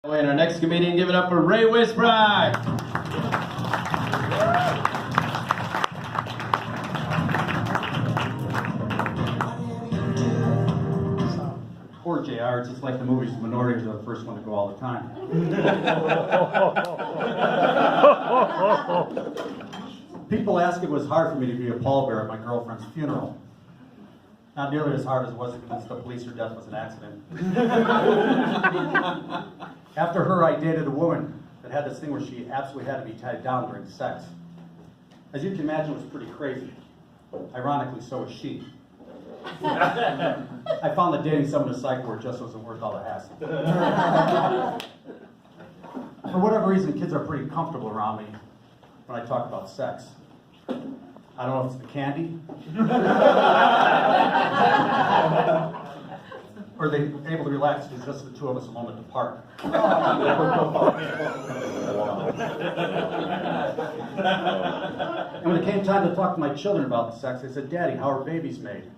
And our next comedian, give it up for Ray Wisbrock. Poor JR, it's just like the movies, the minorities are the first one to go all the time. People ask if it was hard for me to be a pallbearer at my girlfriend's funeral. Not nearly as hard as it was to convince the police her death was an accident. After her, I dated a woman that had this thing where she absolutely had to be tied down during sex. As you can imagine, it was pretty crazy. Ironically, so was she. I found that dating someone in a psych ward just wasn't worth all the hassle. For whatever reason, kids are pretty comfortable around me when I talk about sex. I don't know if it's the candy, or are they able to relax because just the two of us alone at the park. And when it came time to talk to my children about sex, they said, "Daddy, how are babies made?"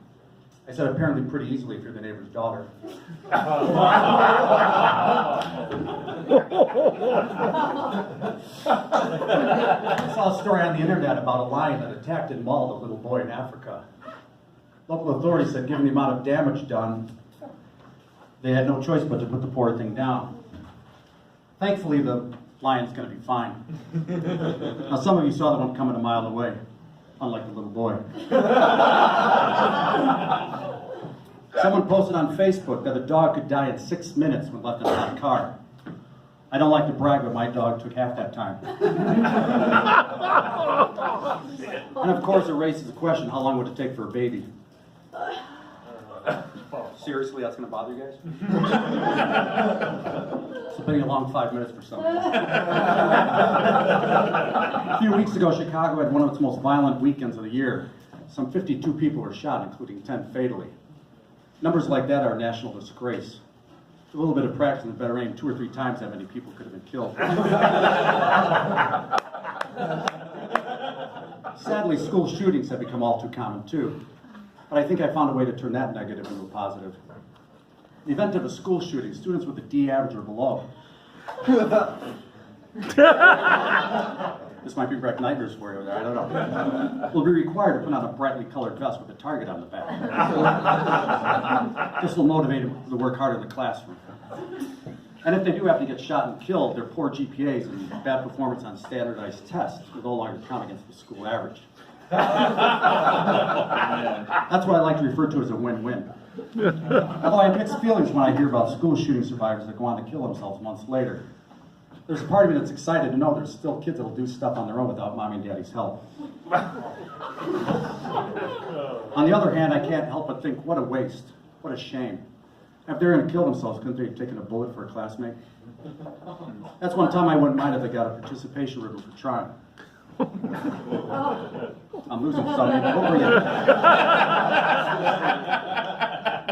I said, "Apparently pretty easily if you're the neighbor's daughter." I saw a story on the internet about a lion that attacked and mauled a little boy in Africa. Local authorities said, given the amount of damage done, they had no choice but to put the poor thing down. Thankfully, the lion's going to be fine. Now, some of you saw that one coming a mile away, unlike the little boy. Someone posted on Facebook that a dog could die in 6 minutes when left in a hot car. I don't like to brag, but my dog took half that time. And of course, it raises the question, how long would it take for a baby? Seriously, that's going to bother you guys? It's been a long 5 minutes for some. A few weeks ago, Chicago had one of its most violent weekends of the year. Some 52 people were shot, including 10 fatally. Numbers like that are a national disgrace. A little bit of practice and better aim, 2 or 3 times that many people could have been killed. Sadly, school shootings have become all too common too. But I think I found a way to turn that negative into a positive. In the event of a school shooting, students with a D average or below. This might be wreck nightmares for you, I don't know. Will be required to put on a brightly colored vest with a target on the back. This will motivate them to work harder in the classroom. And if they do have to get shot and killed, their poor GPAs and bad performance on standardized tests will no longer count against the school average. That's what I like to refer to as a win-win. Although I have mixed feelings when I hear about school shooting survivors that go on to kill themselves months later. There's a part of me that's excited to know there's still kids that'll do stuff on their own without mommy and daddy's help. On the other hand, I can't help but think, what a waste, what a shame. If they're going to kill themselves, couldn't they have taken a bullet for a classmate? That's one time I wouldn't mind if they got a participation ribbon for trying. I'm losing some. Over you. I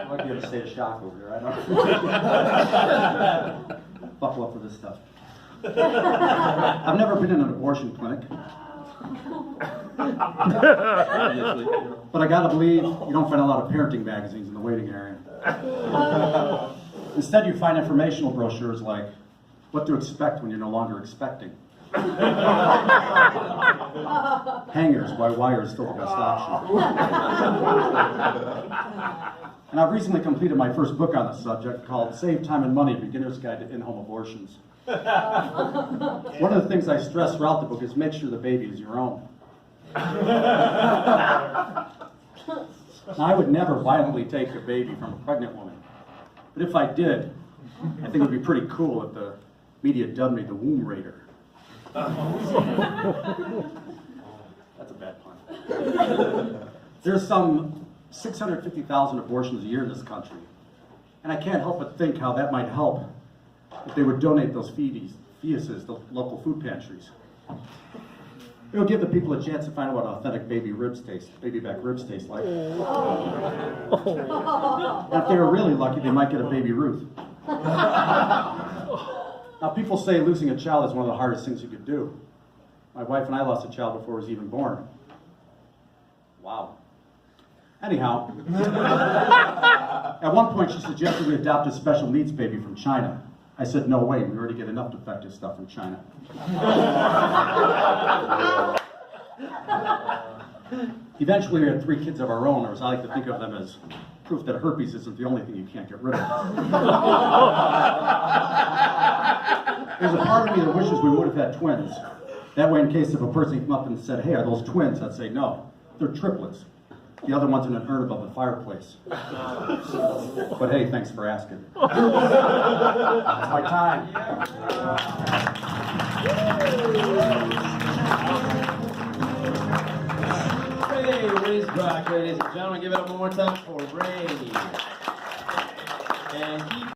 might be able to stay a shock over here. I don't know. Buckle up for this stuff. I've never been in an abortion clinic. But I gotta believe you don't find a lot of parenting magazines in the waiting area. Instead, you find informational brochures like what to expect when you're no longer expecting. Hangers, why wire is still the best option. And I've recently completed my first book on the subject called Save Time and Money, Beginner's Guide to In-Home Abortions. One of the things I stress throughout the book is make sure the baby is your own. Now, I would never violently take a baby from a pregnant woman, but if I did, I think it would be pretty cool if the media dubbed me the womb raider. That's a bad pun. There's some 650,000 abortions a year in this country, and I can't help but think how that might help if they would donate those fetuses to local food pantries. It'll give the people a chance to find out what authentic baby back ribs taste like. And if they were really lucky, they might get a baby Ruth. Now, people say losing a child is one of the hardest things you could do. My wife and I lost a child before he was even born. Wow. Anyhow, at one point she suggested we adopt a special needs baby from China. I said, no way, we already get enough defective stuff from China. Eventually, we had 3 kids of our own, or as I like to think of them as proof that herpes isn't the only thing you can't get rid of. There's a part of me that wishes we would have had twins. That way, in case if a person came up and said, hey, are those twins? I'd say, no, they're triplets. The other one's in an urn above the fireplace. But hey, thanks for asking. It's my time. Ray Wisbrock, ladies and gentlemen, give it up one more time for Ray. And he